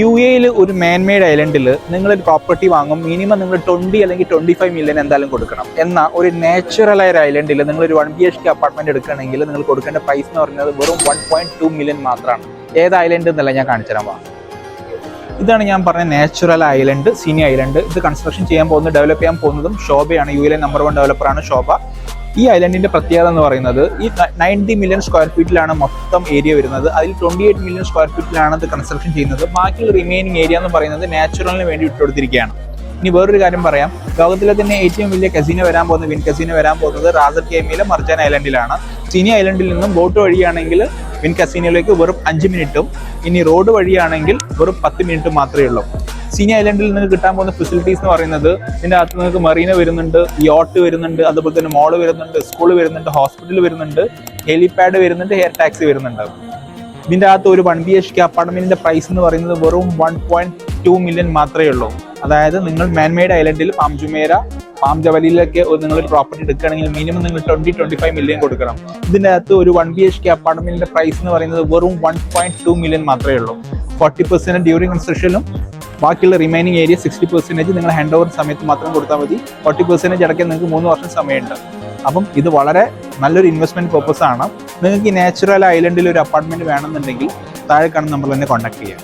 UAE ഒരു man-made ഐലൻഡിൽ നിങ്ങളൊരു property വാങ്ങും, മിനിമം നിങ്ങൾ 20 അല്ലെങ്കിൽ 25 മില്യൺ എന്തായാലും കൊടുക്കണം. എന്നാൽ ഒരു നാച്ചുറൽ ആയ ഒരു ഐലൻഡിൽ നിങ്ങളൊരു 1 BHK അപ്പാർട്ട്മെന്റ് എടുക്കുകയാണെങ്കിൽ നിങ്ങൾ കൊടുക്കേണ്ട പ്രൈസ് എന്ന് പറയുന്നത് വെറും 1.2 മില്യൺ മാത്രമാണ്. ഏത് ഐലൻഡ് എന്നല്ല ഞാൻ കാണിച്ചു തരാം. ഇതാണ് ഞാൻ പറഞ്ഞ നാച്ചുറൽ ഐലൻഡ്, സിനി ഐലൻഡ്. ഇത് കൺസ്ട്രക്ഷൻ ചെയ്യാൻ പോകുന്നത്, ഡെവലപ്പ് ചെയ്യാൻ പോകുന്നതും ശോഭയാണ്. UAE നമ്പർ 1 ഡെവലപ്പറാണ് ശോഭ. ഈ ഐലൻഡിന്റെ പ്രത്യേകത എന്ന് പറയുന്നത് ഈ 90 മില്യൺ സ്ക്വയർ ഫീറ്റിലാണ് മൊത്തം ഏരിയ വരുന്നത്. അതിൽ 28 മില്യൺ സ്ക്വയർ ഫീറ്റിലാണ് ഇത് കൺസ്ട്രക്ഷൻ ചെയ്യുന്നത്. ബാക്കിയുള്ള റിമൈനിങ് ഏരിയ എന്ന് പറയുന്നത് നാച്ചുറലിന് വേണ്ടി വിട്ടുകൊടുത്തിരിക്കുകയാണ്. ഇനി വേറൊരു കാര്യം പറയാം, ലോകത്തിലെ തന്നെ ഏറ്റവും വലിയ കസിനോ വരാൻ പോകുന്നത്, വിൻ കസിനോ വരാൻ പോകുന്നത് റാസ് അൽ ഖൈമയിലെ മർജാൻ ഐലൻഡിലാണ്. സിനി ഐലൻഡിൽ നിന്നും ബോട്ട് വഴിയാണെങ്കിൽ വിൻ കസിനോയിലേക്ക് വെറും 5 മിനിറ്റും, ഇനി റോഡ് വഴിയാണെങ്കിൽ വെറും 10 മിനിറ്റും മാത്രമേ ഉള്ളൂ. സിനി ഐലൻഡിൽ നിങ്ങൾക്ക് കിട്ടാൻ പോകുന്ന ഫെസിലിറ്റീസ് എന്ന് പറയുന്നത്, ഇതിൻ്റെ അകത്ത് നിങ്ങൾക്ക് മറീന വരുന്നുണ്ട്, യോട്ട് വരുന്നുണ്ട്, അതുപോലെ തന്നെ മോള് വരുന്നുണ്ട്, സ്കൂൾ വരുന്നുണ്ട്, ഹോസ്പിറ്റൽ വരുന്നുണ്ട്, ഹെലിപാഡ് വരുന്നുണ്ട്, എയർ ടാക്സി വരുന്നുണ്ട്. ഇതിൻ്റെ അകത്ത് ഒരു 1 BHK അപ്പാർട്ട്മെന്റിന്റെ പ്രൈസ് എന്ന് പറയുന്നത് വെറും 1.2 മില്യൺ മാത്രമേ ഉള്ളൂ. അതായത് നിങ്ങൾ മാൻമെയ്ഡ് ഐലൻഡിൽ പാം ജുമേര, പാം ജവലിയിലൊക്കെ നിങ്ങളൊരു പ്രോപ്പർട്ടി എടുക്കുകയാണെങ്കിൽ മിനിമം നിങ്ങൾ 20-25 മില്യൺ കൊടുക്കണം. ഇതിൻ്റെ അകത്ത് ഒരു 1 BHK അപ്പാർട്ട്മെന്റിന്റെ പ്രൈസ് എന്ന് പറയുന്നത് വെറും 1.2 മില്യൺ മാത്രമേ ഉള്ളൂ. 40% ഡ്യൂറിംഗ് കൺസ്ട്രക്ഷനും ബാക്കിയുള്ള റിമൈനിങ് ഏരിയ 60% നിങ്ങൾ ഹാൻഡ് ഓവർ സമയത്ത് മാത്രം കൊടുത്താൽ മതി. 40% അടയ്ക്കാൻ നിങ്ങൾക്ക് 3 വർഷം സമയമുണ്ട്. അപ്പം ഇത് വളരെ നല്ലൊരു ഇൻവെസ്റ്റ്മെന്റ് പർപ്പസ് ആണ്. നിങ്ങൾക്ക് ഈ നാച്ചുറൽ ഐലൻഡിൽ ഒരു അപ്പാർട്ട്മെന്റ് വേണമെന്നുണ്ടെങ്കിൽ താഴെ കാണുന്ന നമ്പറിൽ തന്നെ കോൺടാക്ട് ചെയ്യാം.